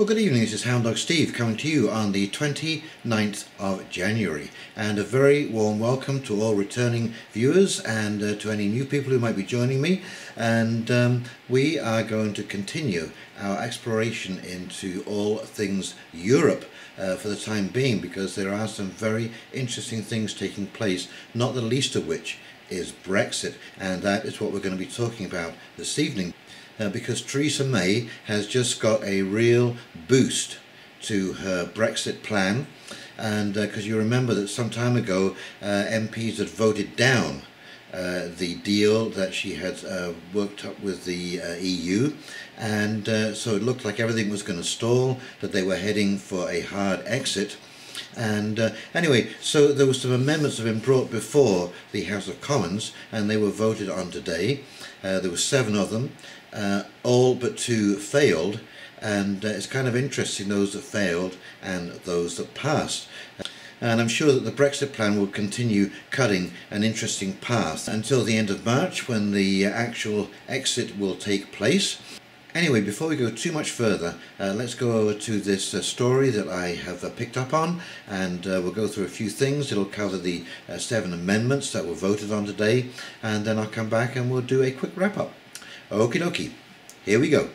Well, good evening, this is Hound Dog Steve coming to you on the 29th of January, and a very warm welcome to all returning viewers and to any new people who might be joining me. And we are going to continue our exploration into all things Europe for the time being, because there are some very interesting things taking place, not the least of which is Brexit, and that is what we're going to be talking about this evening. Because Theresa May has just got a real boost to her Brexit plan, and because you remember that some time ago MPs had voted down the deal that she had worked up with the EU, and so it looked like everything was going to stall, that they were heading for a hard exit. And anyway, so there were some amendments that have been brought before the House of Commons, and they were voted on today. There were 7 of them. All but 2 failed, and it's kind of interesting, those that failed and those that passed. And I'm sure that the Brexit plan will continue cutting an interesting path until the end of March, when the actual exit will take place. Anyway, before we go too much further, let's go over to this story that I have picked up on, and we'll go through a few things. It'll cover the 7 amendments that were voted on today, and then I'll come back and we'll do a quick wrap-up. Okie dokie, here we go.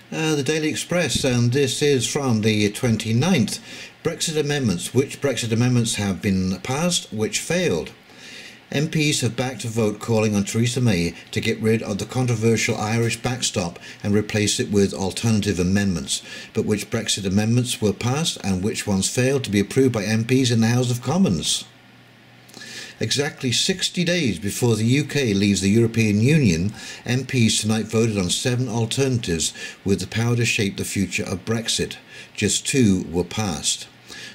The Daily Express, and this is from the 29th. Brexit amendments. Which Brexit amendments have been passed, which failed? MPs have backed a vote calling on Theresa May to get rid of the controversial Irish backstop and replace it with alternative amendments. But which Brexit amendments were passed and which ones failed to be approved by MPs in the House of Commons? Exactly 60 days before the UK leaves the European Union, MPs tonight voted on 7 alternatives with the power to shape the future of Brexit. Just 2 were passed.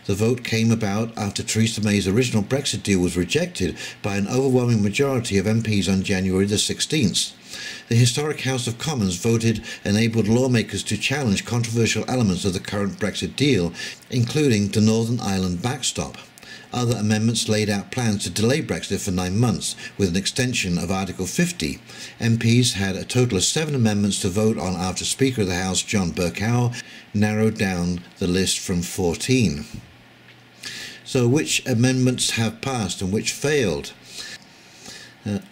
The vote came about after Theresa May's original Brexit deal was rejected by an overwhelming majority of MPs on January the 16th. The historic House of Commons voted enabled lawmakers to challenge controversial elements of the current Brexit deal, including the Northern Ireland backstop. Other amendments laid out plans to delay Brexit for 9 months, with an extension of Article 50. MPs had a total of 7 amendments to vote on after Speaker of the House John Bercow narrowed down the list from 14. So which amendments have passed and which failed?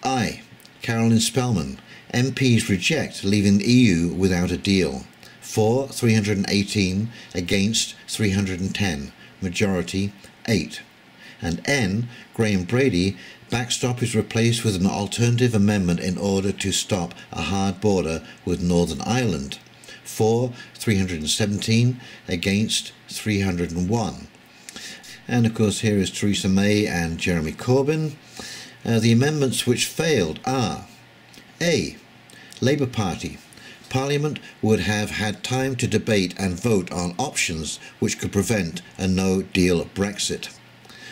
I. Carolyn Spellman. MPs reject leaving the EU without a deal. For 318, against 310. Majority 8. And N. Graham Brady. Backstop is replaced with an alternative amendment in order to stop a hard border with Northern Ireland. For 317, against 301. And of course here is Theresa May and Jeremy Corbyn. The amendments which failed are: A. Labour Party. Parliament would have had time to debate and vote on options which could prevent a no-deal Brexit.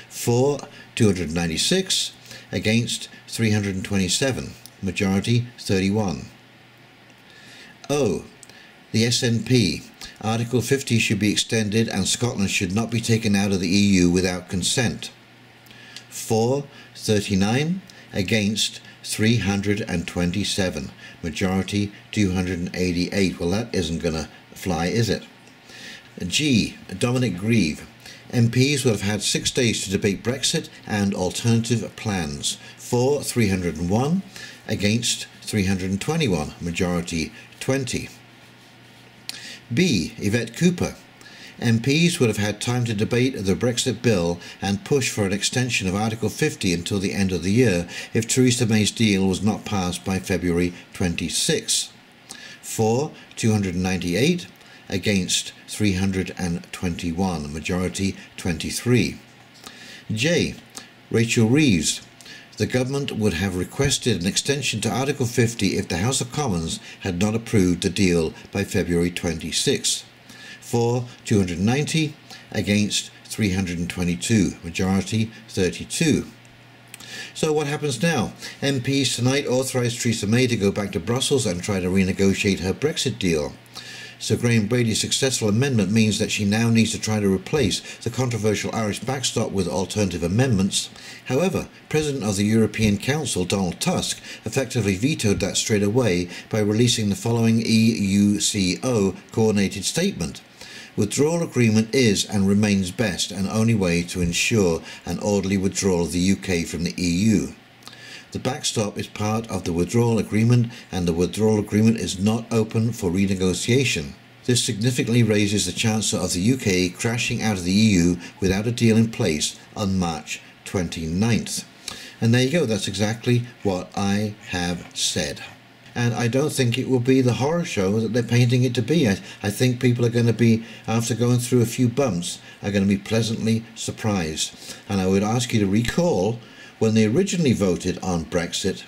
For 296, against 327, majority 31. O. The SNP. Article 50 should be extended and Scotland should not be taken out of the EU without consent. For 39, against 327, majority 288. Well, that isn't going to fly, is it? G. Dominic Grieve. MPs will have had 6 days to debate Brexit and alternative plans. For 301, against 321, majority 20. B. Yvette Cooper. MPs would have had time to debate the Brexit bill and push for an extension of Article 50 until the end of the year if Theresa May's deal was not passed by February 26. For 298, against 321, majority 23. J. Rachel Reeves. The government would have requested an extension to Article 50 if the House of Commons had not approved the deal by February 26. For 290, against 322, majority 32. So what happens now? MPs tonight authorised Theresa May to go back to Brussels and try to renegotiate her Brexit deal. So Graham Brady's successful amendment means that she now needs to try to replace the controversial Irish backstop with alternative amendments. However, President of the European Council, Donald Tusk, effectively vetoed that straight away by releasing the following EUCO coordinated statement. Withdrawal agreement is and remains best and only way to ensure an orderly withdrawal of the UK from the EU. The backstop is part of the withdrawal agreement, and the withdrawal agreement is not open for renegotiation. This significantly raises the chance of the UK crashing out of the EU without a deal in place on March 29th. And there you go, that's exactly what I have said. And I don't think it will be the horror show that they're painting it to be. I think people are going to be, after going through a few bumps, are going to be pleasantly surprised. And I would ask you to recall when they originally voted on Brexit,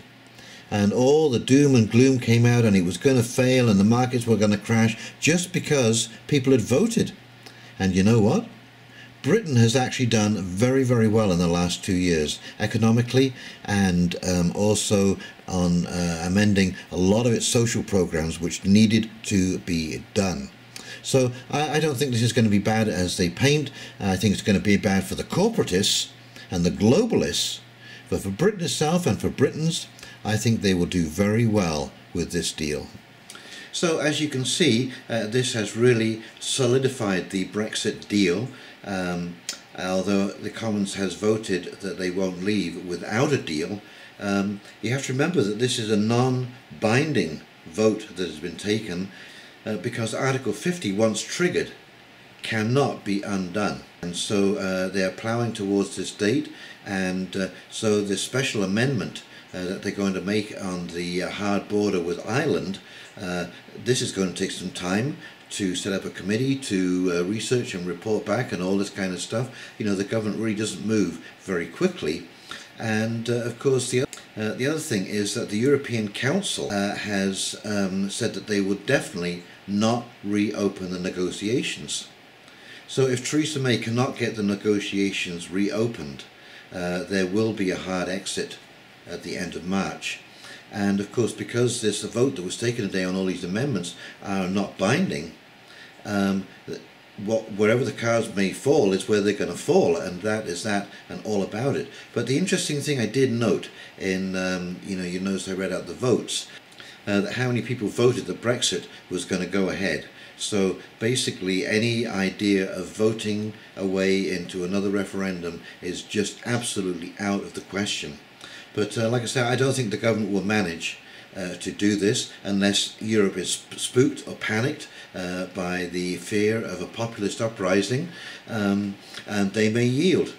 and all the doom and gloom came out and it was going to fail and the markets were going to crash just because people had voted. And you know what? Britain has actually done very, very well in the last 2 years, economically, and also on amending a lot of its social programs which needed to be done. So I don't think this is going to be bad as they paint. I think it's going to be bad for the corporatists and the globalists, but for Britain itself and for Britons, I think they will do very well with this deal. So as you can see, this has really solidified the Brexit deal. Although the Commons has voted that they won't leave without a deal, you have to remember that this is a non-binding vote that has been taken because Article 50, once triggered, cannot be undone. And so they are ploughing towards this date, and so this special amendment that they're going to make on the hard border with Ireland, this is going to take some time to set up a committee to research and report back and all this kind of stuff. You know, the government really doesn't move very quickly. And of course the other thing is that the European Council has said that they would definitely not reopen the negotiations. So if Theresa May cannot get the negotiations reopened, there will be a hard exit at the end of March. And of course, because this vote that was taken today on all these amendments are not binding, wherever the cards may fall is where they're going to fall, and that is that and all about it. But the interesting thing I did note in, you notice I read out the votes, that how many people voted that Brexit was going to go ahead. So basically any idea of voting away into another referendum is just absolutely out of the question. But like I said, I don't think the government will manage to do this unless Europe is spooked or panicked by the fear of a populist uprising, and they may yield.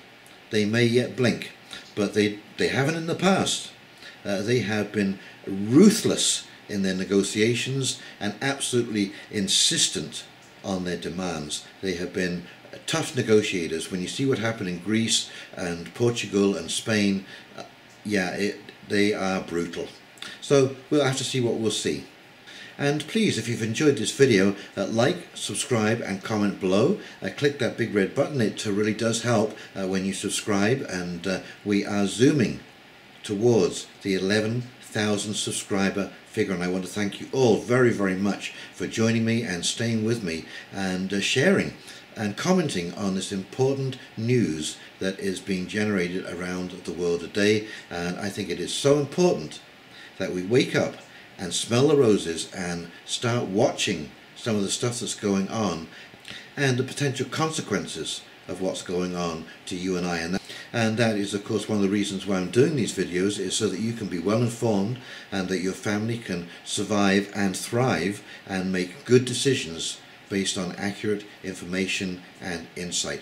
They may yet blink, but they haven't in the past. They have been ruthless in their negotiations and absolutely insistent on their demands. They have been tough negotiators. When you see what happened in Greece and Portugal and Spain, they are brutal. So we'll have to see what we'll see. And please, if you've enjoyed this video, like, subscribe and comment below. Click that big red button. It really does help when you subscribe, and we are zooming towards the 11,000 subscriber figure, and I want to thank you all very, very much for joining me and staying with me and sharing and commenting on this important news that is being generated around the world today. And I think it is so important that we wake up and smell the roses and start watching some of the stuff that's going on and the potential consequences of what's going on to you and I. And that is, of course, one of the reasons why I'm doing these videos, is so that you can be well informed and that your family can survive and thrive and make good decisions based on accurate information and insight.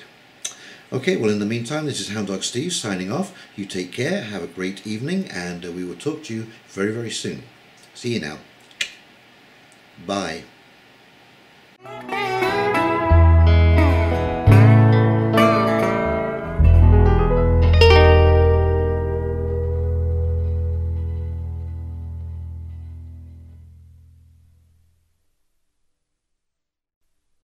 Okay, well, in the meantime, this is Hound Dog Steve signing off. You take care, have a great evening, and we will talk to you very, very soon. See you now. Bye.